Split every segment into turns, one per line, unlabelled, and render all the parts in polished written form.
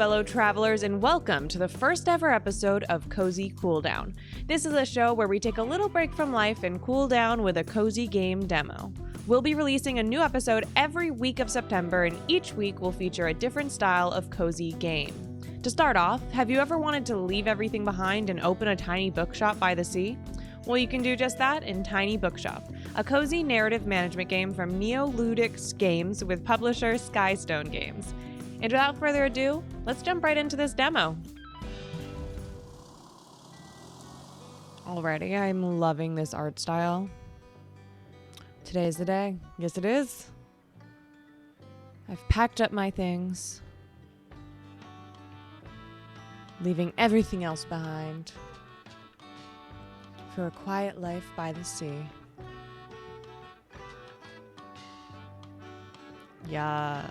fellow travelers, and welcome to the first ever episode of Cozy Cooldown. This is a show where we take a little break from life and cool down with a cozy game demo. We'll be releasing a new episode every week of September, and each week will feature a different style of cozy game. To start off, have you ever wanted to leave everything behind and open a tiny bookshop by the sea? Well, you can do just that in Tiny Bookshop, a cozy narrative management game from Neoludix Games with publisher Skystone Games. And without further ado, let's jump right into this demo. Alrighty, I'm loving this art style. Today's the day. Yes, it is. I've packed up my things, leaving everything else behind for a quiet life by the sea. Yes.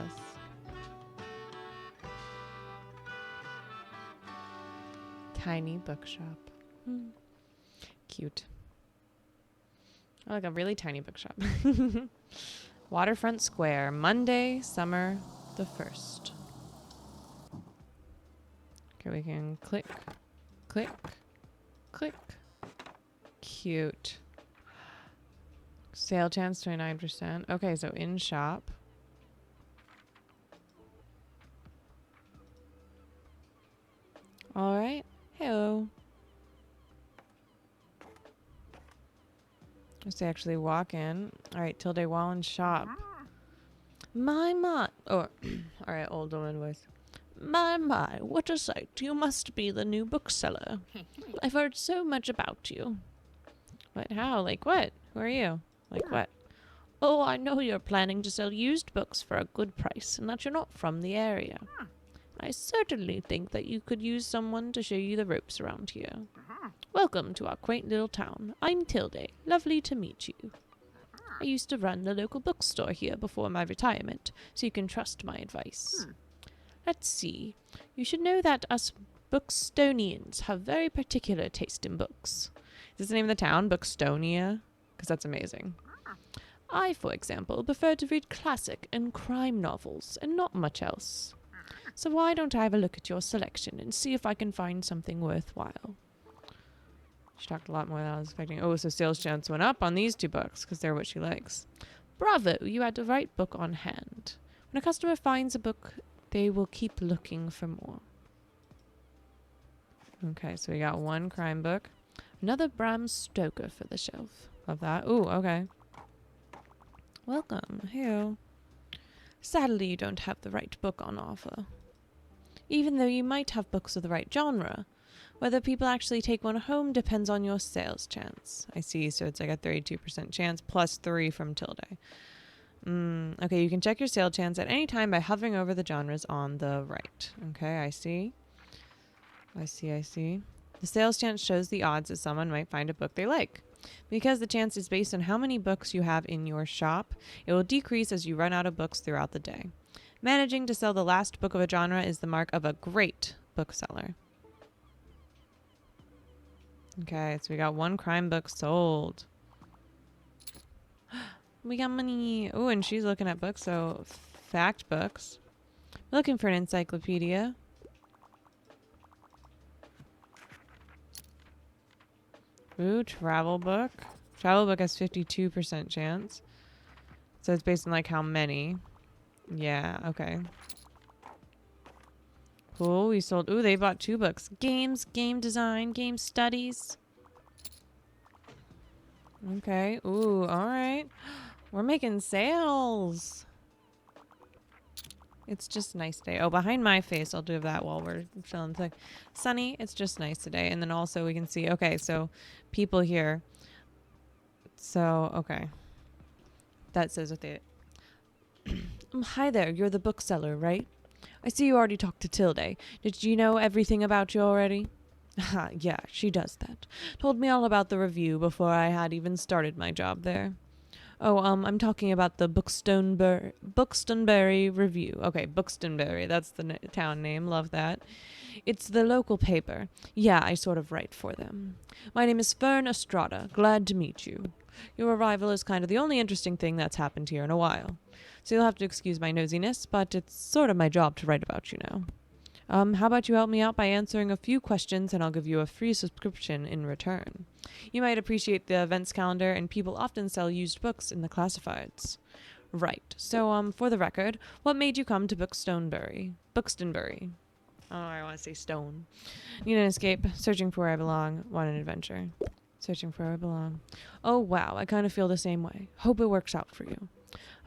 Tiny bookshop. Cute. Oh, like a really tiny bookshop. Waterfront Square, Monday, summer the 1st. Okay, we can click, click, click. Cute. Sale chance 29%. Okay, so in shop. All right. Hello. Let's actually walk in. All right, Tilde Wallen shop. My. Oh, all right, old woman voice. My, what a sight. You must be the new bookseller. I've heard so much about you. What? How? Like what? Who are you? Like what? Oh, I know you're planning to sell used books for a good price and that you're not from the area. I certainly think that you could use someone to show you the ropes around here. Welcome to our quaint little town. I'm Tilde. Lovely to meet you. I used to run the local bookstore here before my retirement, so you can trust my advice. Let's see. You should know that us Bookstonians have very particular taste in books. Is this the name of the town? Bookstonia? Because that's amazing. I, for example, prefer to read classic and crime novels and not much else. So why don't I have a look at your selection and see if I can find something worthwhile? She talked a lot more than I was expecting. Oh, so sales chance went up on these two books because they're what she likes. Bravo, you had the right book on hand. When a customer finds a book, they will keep looking for more. Okay, so we got one crime book. Another Bram Stoker for the shelf. Love that. Ooh, okay. Welcome. Hey. Sadly, you don't have the right book on offer. Even though you might have books of the right genre, whether people actually take one home depends on your sales chance. I see, so it's like a 32% chance plus 3 from Tilde. Okay, you can check your sale chance at any time by hovering over the genres on the right. Okay, I see. I see. The sales chance shows the odds that someone might find a book they like. Because the chance is based on how many books you have in your shop, it will decrease as you run out of books throughout the day. Managing to sell the last book of a genre is the mark of a great bookseller. Okay, so we got one crime book sold. We got money. Oh, and she's looking at books, so fact books. Looking for an encyclopedia. Ooh, travel book. Travel book has 52% chance. So it's based on like how many. Yeah, okay. Cool, we sold. Ooh, they bought 2 books. Games, game design, game studies. Okay, ooh, alright. We're making sales. It's just nice today. Oh, behind my face, I'll do that while we're chilling. It's like sunny. It's just nice today. And then also we can see, okay, so people here. So, okay. That says what they... Hi there, you're the bookseller, right? I see you already talked to Tilde. Did you know everything about you already? Yeah, she does that. Told me all about the review before I had even started my job there. Oh, I'm talking about the Buxtonbury Review. Okay, Buxtonbury, that's the town name. Love that. It's the local paper. Yeah, I sort of write for them. My name is Fern Estrada. Glad to meet you. Your arrival is kind of the only interesting thing that's happened here in a while. So you'll have to excuse my nosiness, but it's sort of my job to write about you now. How about you help me out by answering a few questions and I'll give you a free subscription in return. You might appreciate the events calendar, and people often sell used books in the classifieds. Right. So, for the record, what made you come to Buxtonbury? Buxtonbury. Oh, I want to say stone. Need an escape. Searching for where I belong. Want an adventure. Searching for where I belong. Oh, wow. I kind of feel the same way. Hope it works out for you.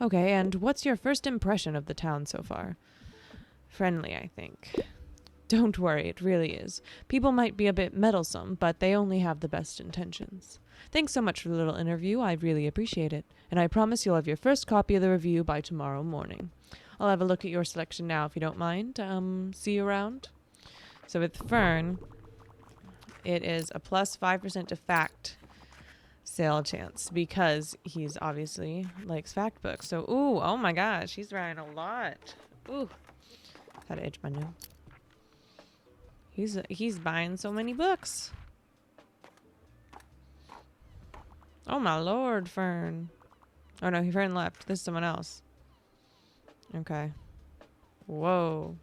Okay, and what's your first impression of the town so far? Friendly, I think. Don't worry, it really is. People might be a bit meddlesome, but they only have the best intentions. Thanks so much for the little interview. I really appreciate it. And I promise you'll have your first copy of the review by tomorrow morning. I'll have a look at your selection now if you don't mind. See you around. So with Fern, it is a plus 5% to fact sale chance because he's obviously likes fact books. So, ooh, oh my gosh, he's writing a lot. Ooh, gotta itch my nose. He's buying so many books. Oh my lord, Fern. Oh no, Fern left. This is someone else. Okay. Whoa.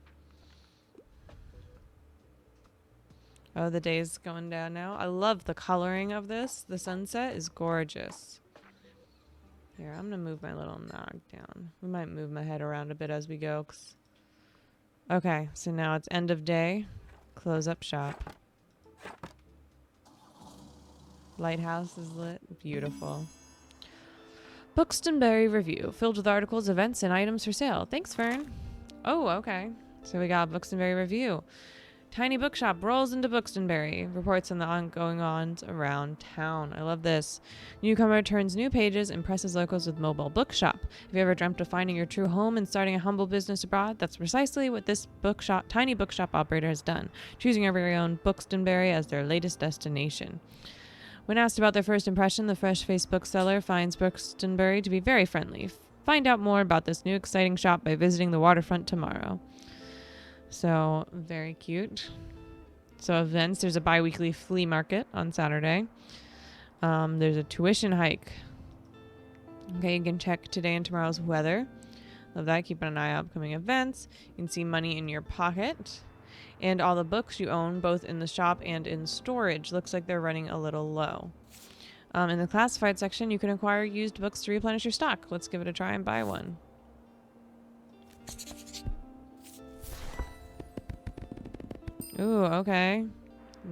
Oh, the day's going down now. I love the coloring of this. The sunset is gorgeous. Here, I'm gonna move my little nog down. We might move my head around a bit as we go. Okay, so now it's end of day. Close up shop. Lighthouse is lit. Beautiful. Buxtonbury Review. Filled with articles, events, and items for sale. Thanks, Fern. Oh, okay. So we got Buxtonbury Review. Tiny bookshop rolls into Buxtonbury. Reports on the ongoing ons around town. I love this. Newcomer turns new pages, impresses locals with mobile bookshop. Have you ever dreamt of finding your true home and starting a humble business abroad? That's precisely what this tiny bookshop operator has done, choosing our very own Buxtonbury as their latest destination. When asked about their first impression, the fresh-faced bookseller finds Buxtonbury to be very friendly. Find out more about this new exciting shop by visiting the waterfront tomorrow. So, very cute. So, events. There's a bi-weekly flea market on Saturday. There's a tuition hike. Okay, you can check today and tomorrow's weather. Love that. Keeping an eye on upcoming events. You can see money in your pocket. And all the books you own, both in the shop and in storage. Looks like they're running a little low. In the classified section, you can acquire used books to replenish your stock. Let's give it a try and buy one. Ooh, okay.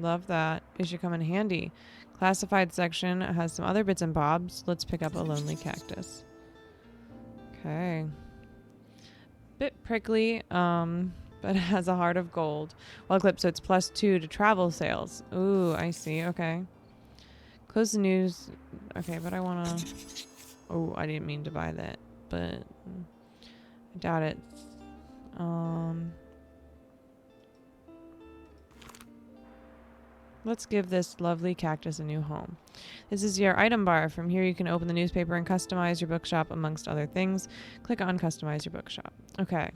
Love that. It should come in handy. Classified section has some other bits and bobs. Let's pick up a lonely cactus. Okay. Bit prickly, but it has a heart of gold. Well clipped, so it's +2 to travel sales. Ooh, I see. Okay. Close the news. Okay, but I wanna... Oh, I didn't mean to buy that, but I doubt it. Let's give this lovely cactus a new home. This is your item bar. From here you can open the newspaper and customize your bookshop amongst other things. Click on customize your bookshop. Okay.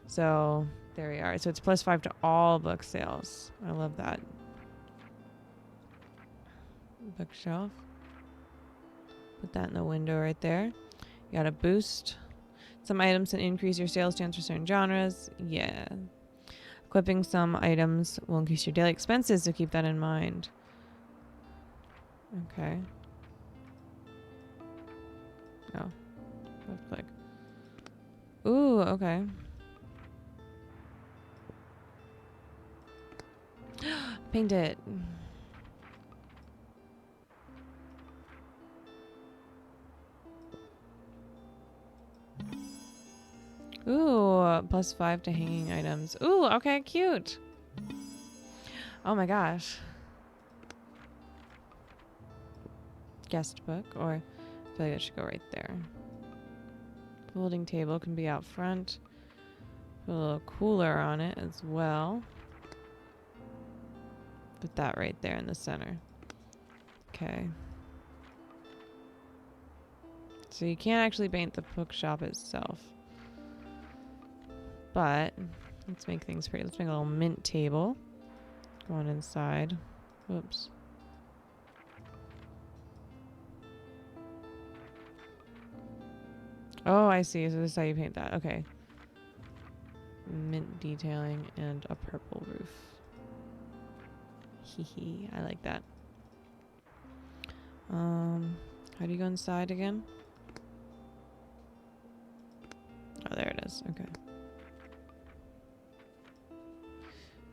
So there we are. So it's +5 to all book sales. I love that. Bookshelf. Put that in the window right there. You got a boost. Some items can increase your sales chance for certain genres. Yeah. Equipping some items will increase your daily expenses, so keep that in mind. Okay. Oh. Left click. Ooh, okay. Paint it. Ooh, +5 to hanging items. Ooh, okay, cute. Oh my gosh. Guest book, or I feel like it should go right there. Folding table can be out front. Put a little cooler on it as well. Put that right there in the center. Okay. So you can't actually paint the bookshop itself. But let's make things pretty. Let's make a little mint table. Go on inside. Whoops. Oh, I see. So this is how you paint that. Okay. mint detailing, and a purple roof. Hee, I like that. How do you go inside again? Oh, there it is. Okay.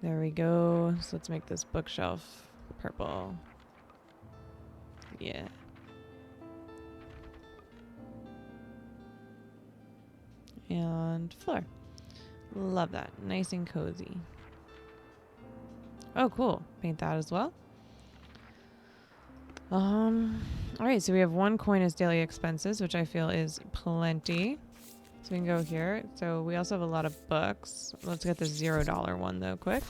There we go. So let's make this bookshelf purple. Yeah. And floor. Love that. Nice and cozy. Oh, cool. Paint that as well. Alright, so we have 1 coin as daily expenses, which I feel is plenty. So we can go here. So we also have a lot of books. Let's get the $0 one though, quick.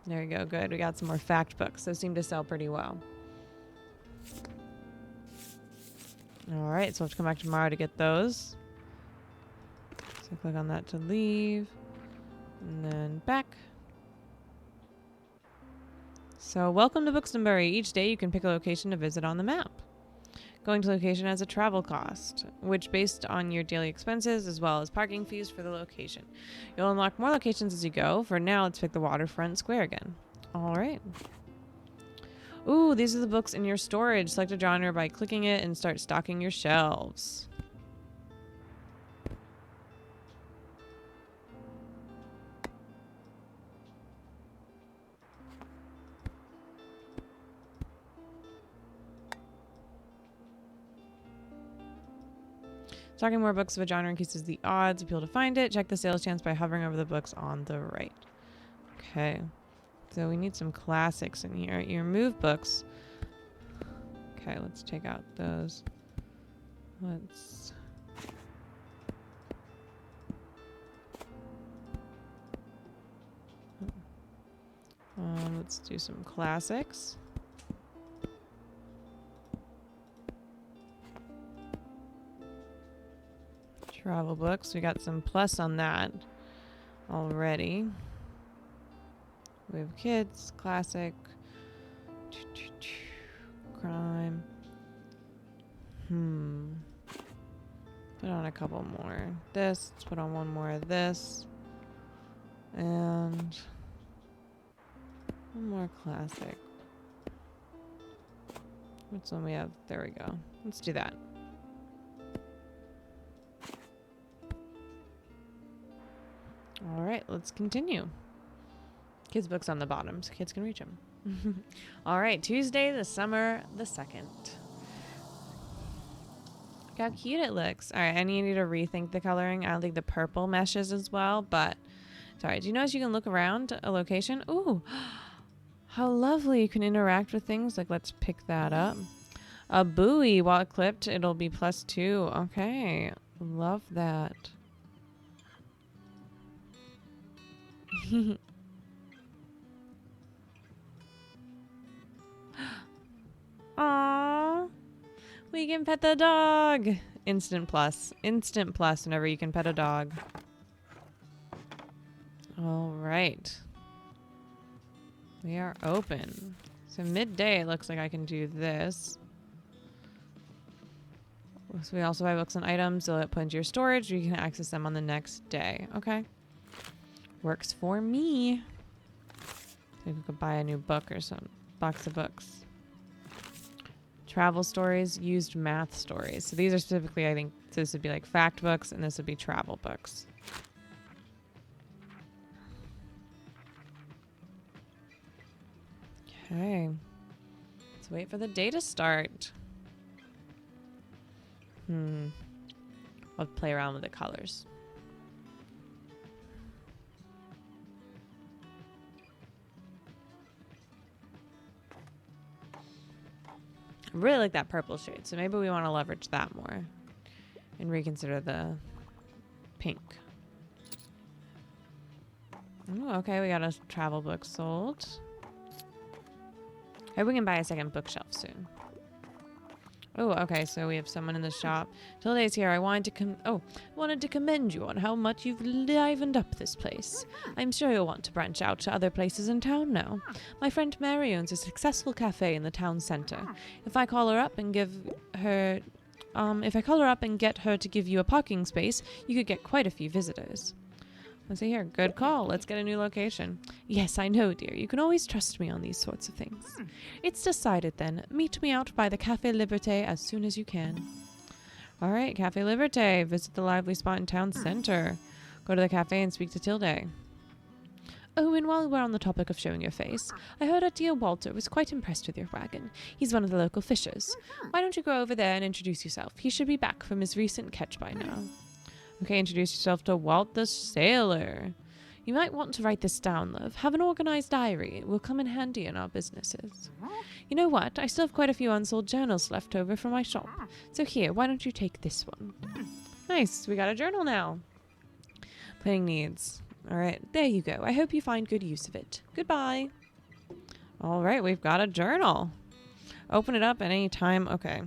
There you go. Good. We got some more fact books. Those seem to sell pretty well. Alright, so we'll have to come back tomorrow to get those. So click on that to leave. And then back. So welcome to Bookstonbury. Each day you can pick a location to visit on the map. Going to location has a travel cost, which based on your daily expenses as well as parking fees for the location. You'll unlock more locations as you go. For now, let's pick the waterfront square again. All right. Ooh, these are the books in your storage. Select a genre by clicking it and start stocking your shelves. Stocking more books of a genre increases the odds of people to find it. Check the sales chance by hovering over the books on the right. Okay. So we need some classics in here. You remove books. Okay, let's take out those. Let's do some classics. Travel books. We got some plus on that already. We have kids, classic, crime. Put on a couple more. Let's put on one more of this. And one more classic. Which one we have? There we go. Let's do that. All right, let's continue. Kids' books on the bottom, so kids can reach them. All right, Tuesday, the summer, the 2nd. Look how cute it looks. All right, I need to rethink the coloring. I think the purple meshes as well, but sorry. Do you notice you can look around a location? Ooh, how lovely. You can interact with things. Like, let's pick that up. A buoy, while clipped, it'll be +2. Okay, love that. Aww. We can pet the dog. Instant plus. Instant plus whenever you can pet a dog. All right. We are open. So midday, it looks like I can do this. So we also buy books and items. They'll put into your storage. You can access them on the next day. Okay. Works for me. Maybe we could buy a new book or some box of books. Travel stories, used math stories. So these are specifically, I think, so this would be like fact books, and this would be travel books. Okay. Let's wait for the day to start. I'll play around with the colors. I really like that purple shade, so maybe we want to leverage that more and reconsider the pink. Ooh, okay, we got a travel book sold. Maybe we can buy a second bookshelf soon. Oh, okay, so we have someone in the shop. Tilde's here. I wanted to commend you on how much you've livened up this place. I'm sure you'll want to branch out to other places in town now. My friend Mary owns a successful cafe in the town center. If I call her up and give her If I call her up and get her to give you a parking space, you could get quite a few visitors. Let's see here. Good call. Let's get a new location. Yes, I know, dear. You can always trust me on these sorts of things. It's decided then. Meet me out by the Café Liberté as soon as you can. All right, Café Liberté. Visit the lively spot in town center. Go to the cafe and speak to Tilde. Oh, and while we're on the topic of showing your face, I heard our dear Walter was quite impressed with your wagon. He's one of the local fishers. Why don't you go over there and introduce yourself? He should be back from his recent catch by now. Okay, introduce yourself to Walt the Sailor. You might want to write this down, love. Have an organized diary. It will come in handy in our businesses. You know what? I still have quite a few unsold journals left over from my shop. So here, why don't you take this one? Nice, we got a journal now. Playing needs. All right, there you go. I hope you find good use of it. Goodbye. All right, we've got a journal. Open it up at any time. Okay.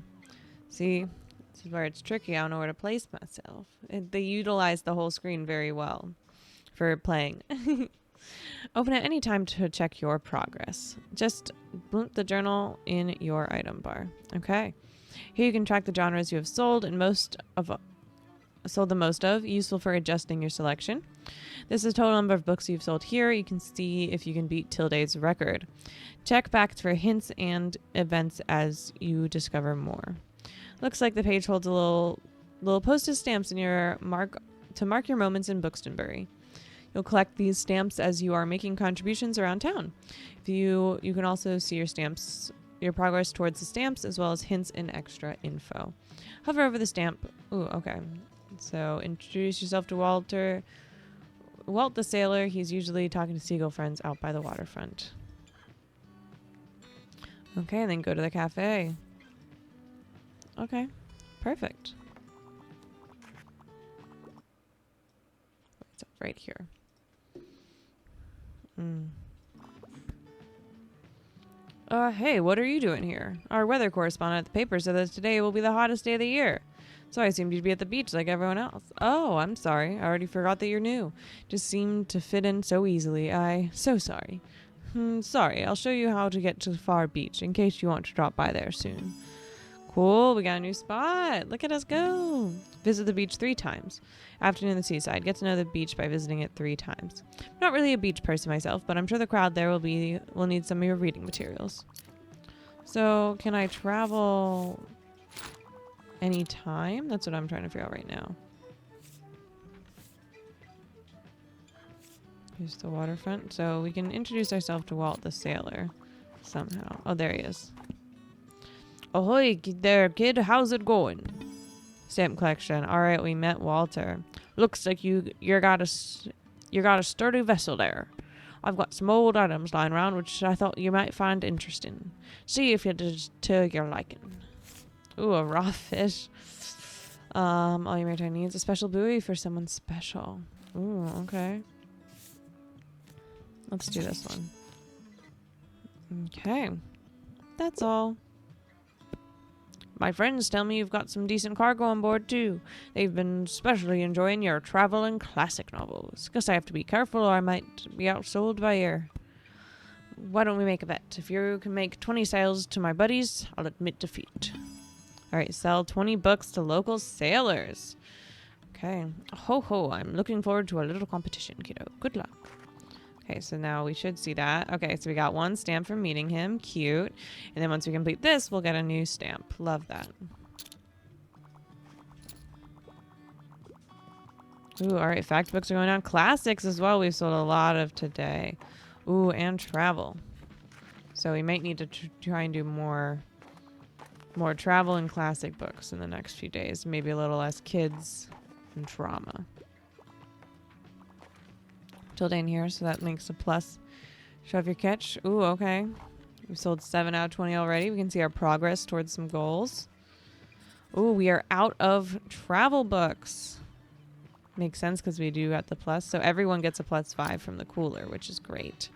See, this is where it's tricky. I don't know where to place myself. They utilize the whole screen very well for playing. Open at any time to check your progress. Just blimp the journal in your item bar. Okay. Here you can track the genres you have sold the most of, useful for adjusting your selection. This is the total number of books you've sold here. You can see if you can beat Tilde's record. Check back for hints and events as you discover more. Looks like the page holds a little postage stamps in your mark your moments in Buxtonbury. You'll collect these stamps as you are making contributions around town. You can also see your progress towards the stamps, as well as hints and extra info. Hover over the stamp. Ooh, okay. So introduce yourself to Walt the Sailor. He's usually talking to seagull friends out by the waterfront. Okay, and then go to the cafe. Okay, perfect. It's right here. Hey, what are you doing here? Our weather correspondent at the paper said that today will be the hottest day of the year. So I assumed you'd be at the beach like everyone else. Oh, I'm sorry. I already forgot that you're new. Just seemed to fit in so easily. So sorry. Sorry. I'll show you how to get to the far beach in case you want to drop by there soon. Cool. We got a new spot. Look at us go. Visit the beach 3 times. Afternoon at the seaside. Get to know the beach by visiting it 3 times. I'm not really a beach person myself, but I'm sure the crowd there will need some of your reading materials. So can I travel any time? That's what I'm trying to figure out right now. Here's the waterfront. So we can introduce ourselves to Walt the Sailor somehow. Oh, there he is. Ahoy there, kid. How's it going? Stamp collection. All right, we met Walter. Looks like you got a sturdy vessel there. I've got some old items lying around which I thought you might find interesting. See if it is to your liking. Ooh, a raw fish. All your maritime needs a special buoy for someone special. Ooh, okay. Let's do this one. Okay. That's all. My friends tell me you've got some decent cargo on board, too. They've been especially enjoying your travel and classic novels. Guess I have to be careful or I might be outsold by your... Why don't we make a bet? If you can make 20 sales to my buddies, I'll admit defeat. Alright, sell 20 books to local sailors. Okay. Ho ho, I'm looking forward to a little competition, kiddo. Good luck. Okay, so now we should see that. Okay, so we got 1 stamp from meeting him. Cute. And then once we complete this, we'll get a new stamp. Love that. Ooh, alright, fact books are going on. Classics as well we've sold a lot of today. Ooh, and travel. So we might need to try and do more travel and classic books in the next few days. Maybe a little less kids and trauma. Tilde in here, so that makes a plus. Show off your catch. Ooh, okay. We've sold 7 out of 20 already. We can see our progress towards some goals. Ooh, we are out of travel books. Makes sense because we do got the plus. So everyone gets a +5 from the cooler, which is great.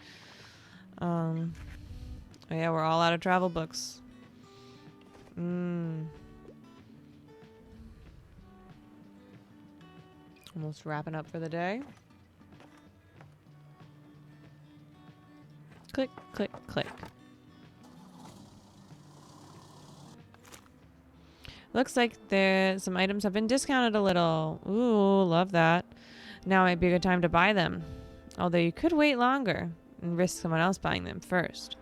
Oh yeah, we're all out of travel books. Almost wrapping up for the day. Click, click, click. Looks like some items have been discounted a little. Ooh, love that. Now might be a good time to buy them. Although you could wait longer and risk someone else buying them first.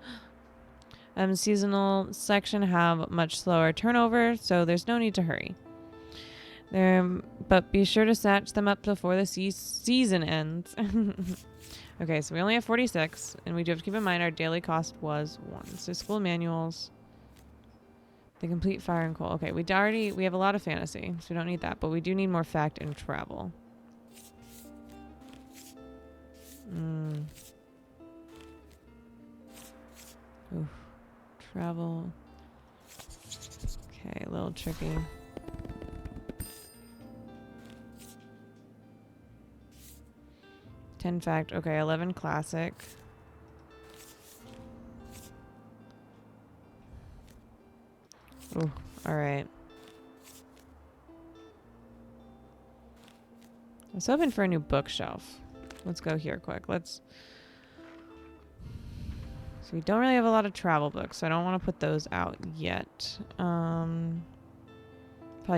Seasonal section have much slower turnover, so there's no need to hurry. But be sure to snatch them up before the season ends. Okay, so we only have 46, and we do have to keep in mind our daily cost was 1. So school manuals. The complete fire and coal. Okay, we have a lot of fantasy, so we don't need that, but we do need more fact and travel. Oof. Travel. Okay, a little tricky. Fact. Okay, 11 classic. Ooh, alright. I was hoping for a new bookshelf. Let's go here quick. So we don't really have a lot of travel books, so I don't want to put those out yet. Probably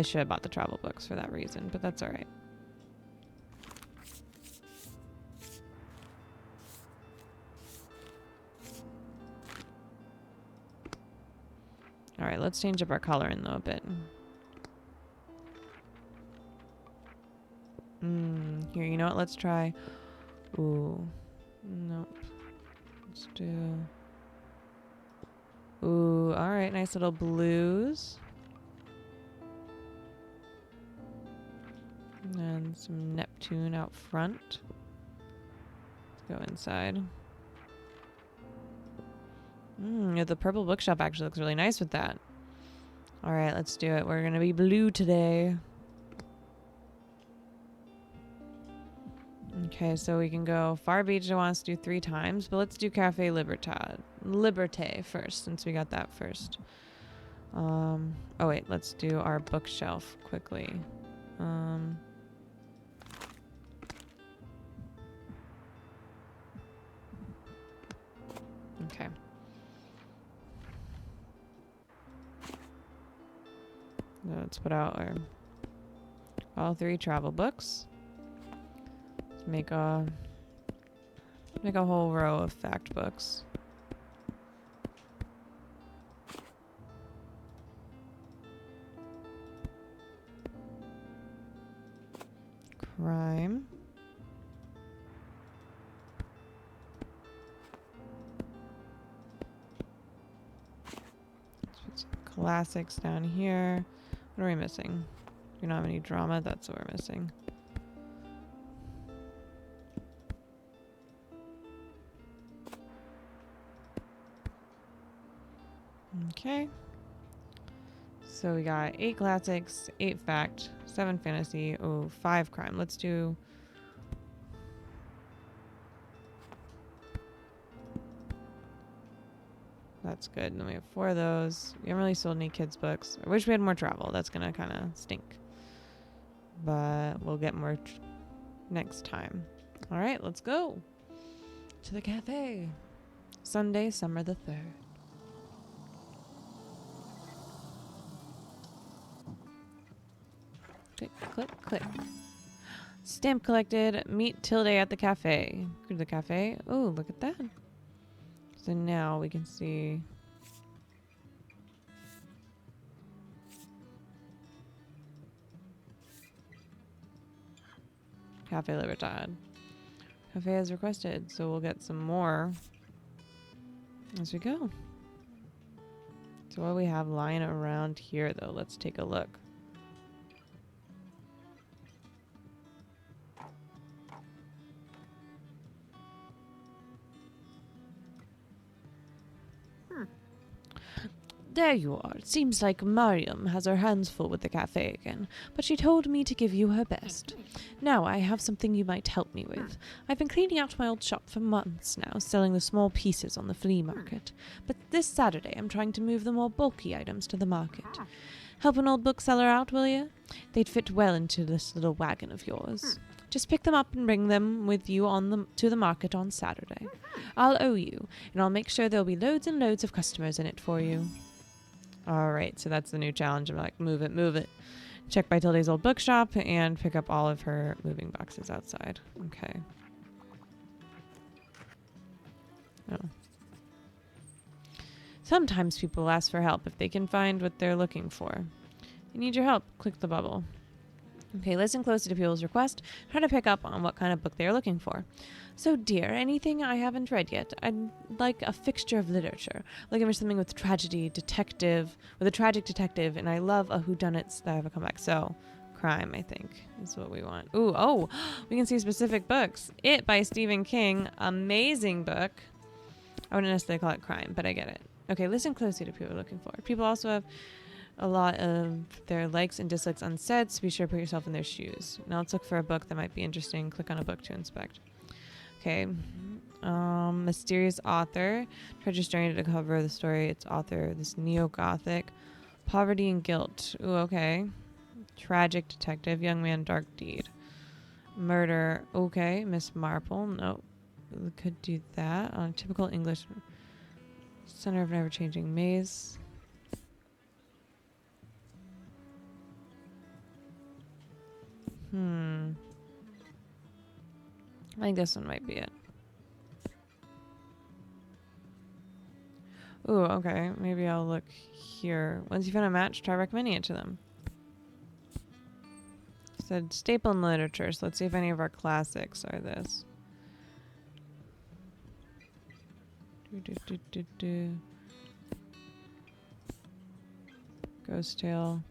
should have bought the travel books for that reason, but that's alright. Alright, let's change up our coloring though a bit. Here, you know what? Let's try. Ooh. Nope. Let's do. Ooh, alright, nice little blues. And some Neptune out front. Let's go inside. Yeah, the purple bookshop actually looks really nice with that. Alright, let's do it. We're gonna be blue today. Okay, so we can go Far Beach. I want us to do 3 times, but let's do Cafe Liberté first, since we got that first. Oh wait, let's do our bookshelf quickly. Okay. Let's put out all 3 travel books. Let's make a whole row of fact books. Crime. Let's put some classics down here. What are we missing? We don't have any drama. That's what we're missing. Okay. So we got 8 classics, 8 fact, 7 fantasy, 5 crime. Let's do... That's good. And then we have 4 of those. We haven't really sold any kids' books. I wish we had more travel. That's going to kind of stink. But we'll get more next time. All right, let's go to the cafe. Sunday, summer the 3rd. Click, click, click. Stamp collected. Meet Tilde at the cafe. Go to the cafe. Oh, look at that. So now we can see. Cafe Libertad. Cafe has requested, so we'll get some more as we go. So what do we have lying around here, though? Let's take a look. There you are. It seems like Mariam has her hands full with the cafe again, but she told me to give you her best. Now I have something you might help me with. I've been cleaning out my old shop for months now, selling the small pieces on the flea market. But this Saturday I'm trying to move the more bulky items to the market. Help an old bookseller out, will you? They'd fit well into this little wagon of yours. Just pick them up and bring them with you to the market on Saturday. I'll owe you, and I'll make sure there'll be loads and loads of customers in it for you. All right, so that's the new challenge. I'm like, move it, move it. Check by Tilde's old bookshop and pick up all of her moving boxes outside. Okay. Oh. Sometimes people ask for help if they can find what they're looking for. You need your help. Click the bubble. Okay, listen closely to people's request. Try to pick up on what kind of book they are looking for. So, dear, anything I haven't read yet. I'd like a fixture of literature. Looking for something with tragedy, detective, with a tragic detective, and I love a whodunits that have a comeback. So, crime, I think, is what we want. Ooh, oh, we can see specific books. It by Stephen King. Amazing book. I wouldn't necessarily call it crime, but I get it. Okay, listen closely to people looking for. People also have a lot of their likes and dislikes unsaid, so be sure to put yourself in their shoes. Now let's look for a book that might be interesting. Click on a book to inspect. Okay. Mysterious author. Treasure story to cover the story. Its author, this neo-gothic. Poverty and guilt. Ooh, okay. Tragic detective. Young man, dark deed. Murder. Okay. Miss Marple. Nope. We could do that. Typical English. Center of never-changing maze. I think this one might be it. Ooh, okay. Maybe I'll look here. Once you find a match, try recommending it to them. Said staple in literature, so let's see if any of our classics are this. Ghost Tale.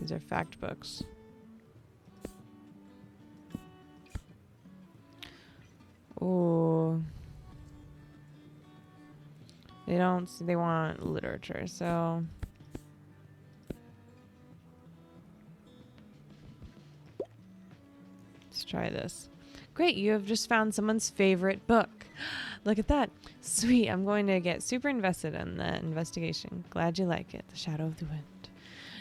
These are fact books. Ooh. They want literature, so. Let's try this. Great, you have just found someone's favorite book. Look at that. Sweet, I'm going to get super invested in the investigation. Glad you like it. The Shadow of the Wind.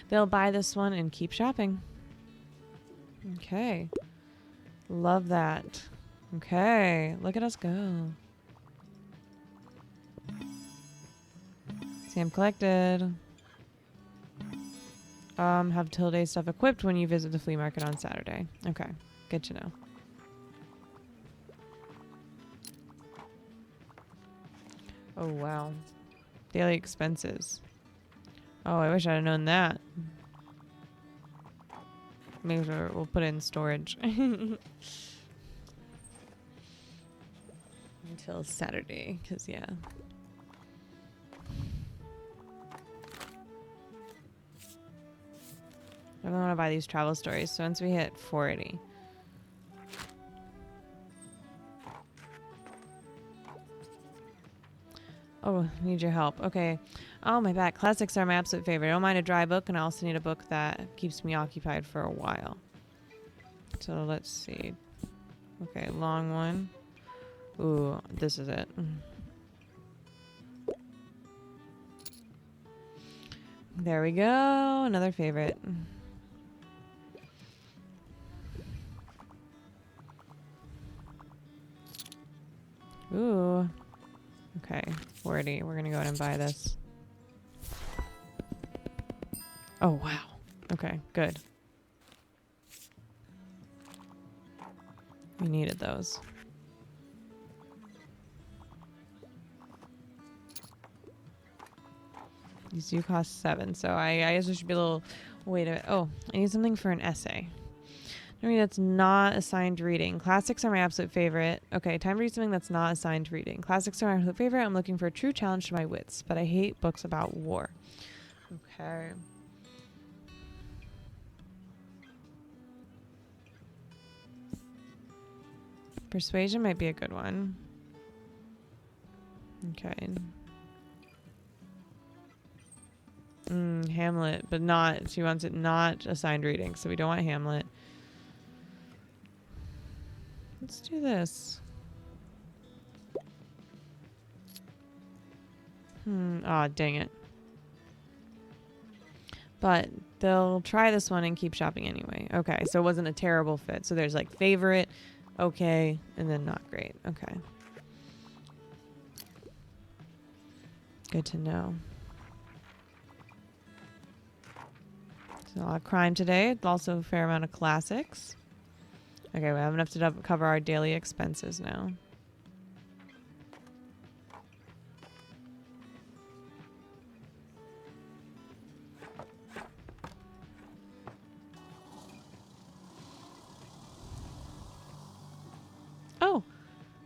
They'll buy this one and keep shopping. Okay. Love that. Okay, look at us go. Sam collected. Have Tilde stuff equipped when you visit the flea market on Saturday. Okay, good to know. Oh, wow. Daily expenses. Oh, I wish I'd have known that. Maybe we'll put it in storage. Until Saturday, because, yeah. I don't want to buy these travel stories, so once we hit 480. Oh, need your help. Okay. Oh, my back. Classics are my absolute favorite. I don't mind a dry book, and I also need a book that keeps me occupied for a while. So let's see. Okay, long one. Ooh, this is it. There we go. Another favorite. Ooh. Okay, 40. We're gonna go ahead and buy this. Oh, wow. Okay, good. We needed those. These do cost 7, so I guess there should be a little... Wait a minute. Oh, I need something for an essay. I mean, that's not assigned reading. Classics are my absolute favorite. Okay, time to read something that's not assigned reading. Classics are my absolute favorite. I'm looking for a true challenge to my wits, but I hate books about war. Okay. Persuasion might be a good one. Okay. Hamlet, but not... She wants it not assigned reading, so we don't want Hamlet. Let's do this. Aw, dang it. But they'll try this one and keep shopping anyway. Okay, so it wasn't a terrible fit. So there's like favorite, okay, and then not great. Okay. Good to know. So a lot of crime today. Also a fair amount of classics. Okay, we have enough to cover our daily expenses now. Oh,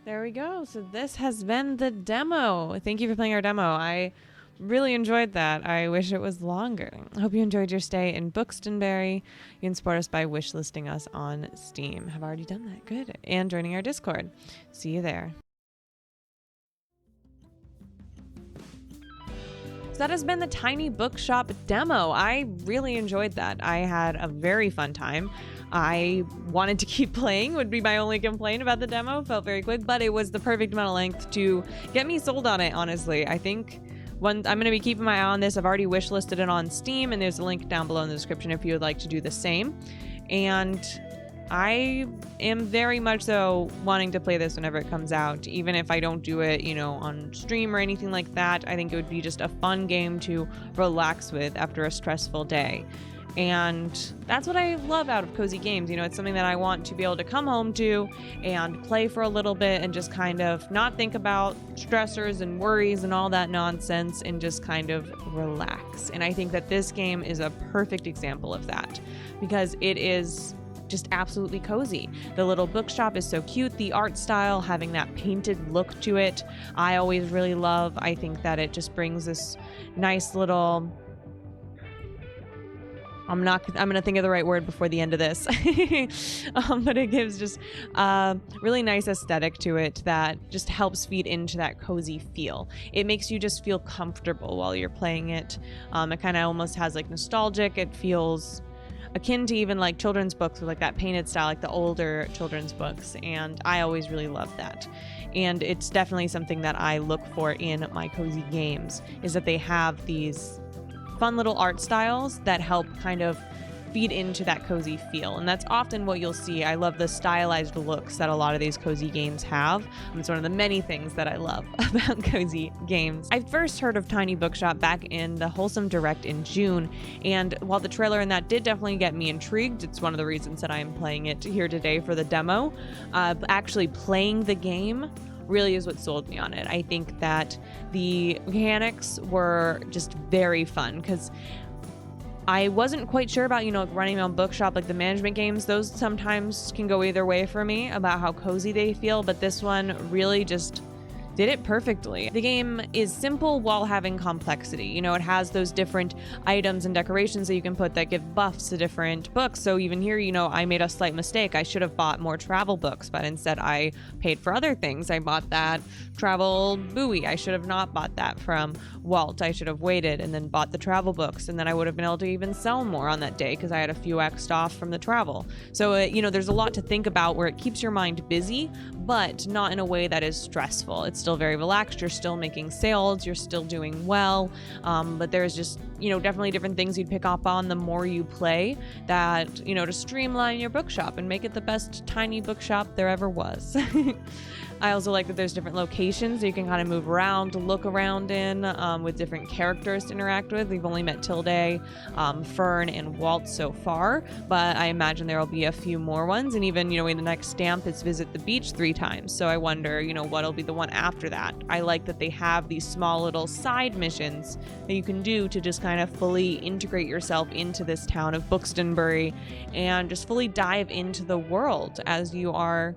there we go. So this has been the demo. Thank you for playing our demo. I really enjoyed that. I wish it was longer. I hope you enjoyed your stay in Bookstonbury. You can support us by wishlisting us on Steam. Have already done that. Good. And joining our Discord. See you there. So that has been the Tiny Bookshop demo. I really enjoyed that. I had a very fun time. I wanted to keep playing, would be my only complaint about the demo. Felt very quick, but it was the perfect amount of length to get me sold on it, honestly. I think I'm going to be keeping my eye on this. I've already wishlisted it on Steam, and there's a link down below in the description if you would like to do the same. And I am very much so wanting to play this whenever it comes out, even if I don't do it, you know, on stream or anything like that. I think it would be just a fun game to relax with after a stressful day. And that's what I love out of cozy games. You know, it's something that I want to be able to come home to and play for a little bit and just kind of not think about stressors and worries and all that nonsense and just kind of relax. And I think that this game is a perfect example of that because it is just absolutely cozy. The little bookshop is so cute. The art style, having that painted look to it, I always really love. I think that it just brings this nice little... I'm going to think of the right word before the end of this. But it gives just a really nice aesthetic to it that just helps feed into that cozy feel. It makes you just feel comfortable while you're playing it. It kind of almost has like nostalgic. It feels akin to even like children's books with like that painted style, like the older children's books. And I always really love that. And it's definitely something that I look for in my cozy games, is that they have these fun little art styles that help kind of feed into that cozy feel. And that's often what you'll see. I love the stylized looks that a lot of these cozy games have. It's one of the many things that I love about cozy games. I first heard of Tiny Bookshop back in the Wholesome Direct in June, and while the trailer in that did definitely get me intrigued, it's one of the reasons that I'm playing it here today for the demo. Actually playing the game really is what sold me on it. I think that the mechanics were just very fun because I wasn't quite sure about, you know, running my own bookshop, like the management games. Those sometimes can go either way for me about how cozy they feel, but this one really just did it perfectly. The game is simple while having complexity. You know, it has those different items and decorations that you can put that give buffs to different books. So even here, you know, I made a slight mistake. I should have bought more travel books, but instead I paid for other things. I bought that travel buoy. I should have not bought that from Walt. I should have waited and then bought the travel books, and then I would have been able to even sell more on that day because I had a few X'd off from the travel. So, you know, there's a lot to think about where it keeps your mind busy, but not in a way that is stressful. It's still very relaxed. You're still making sales. You're still doing well. But there's just, you know, definitely different things you'd pick up on the more you play that, you know, to streamline your bookshop and make it the best tiny bookshop there ever was. I also like that there's different locations that you can kind of move around, look around in, with different characters to interact with. We've only met Tilde, Fern, and Walt so far, but I imagine there will be a few more ones. And even, you know, in the next stamp is visit the beach 3 times. So I wonder, you know, what'll be the one after that. I like that they have these small little side missions that you can do to just kind of fully integrate yourself into this town of Bookstonbury and just fully dive into the world as you are,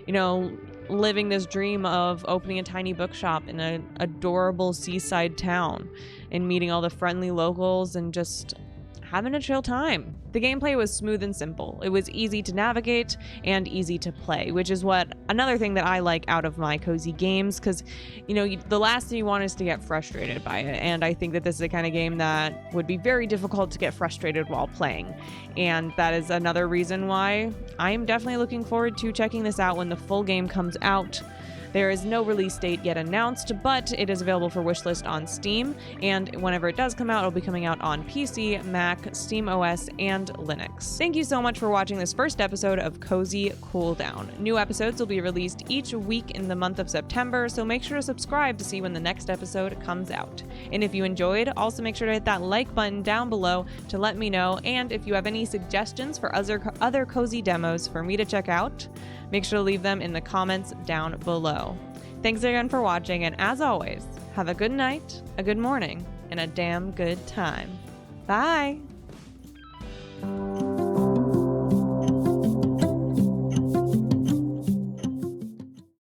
you know, living this dream of opening a tiny bookshop in an adorable seaside town and meeting all the friendly locals and just having a chill time. The gameplay was smooth and simple. It was easy to navigate and easy to play, which is what another thing that I like out of my cozy games, because, you know, the last thing you want is to get frustrated by it. And I think that this is the kind of game that would be very difficult to get frustrated while playing. And that is another reason why I'm definitely looking forward to checking this out when the full game comes out. There is no release date yet announced, but it is available for wishlist on Steam, and whenever it does come out, it'll be coming out on PC, Mac, SteamOS, and Linux. Thank you so much for watching this first episode of Cozy Cooldown. New episodes will be released each week in the month of September, so make sure to subscribe to see when the next episode comes out. And if you enjoyed, also make sure to hit that like button down below to let me know, and if you have any suggestions for other cozy demos for me to check out, make sure to leave them in the comments down below. Thanks again for watching, and as always, have a good night, a good morning, and a damn good time. Bye!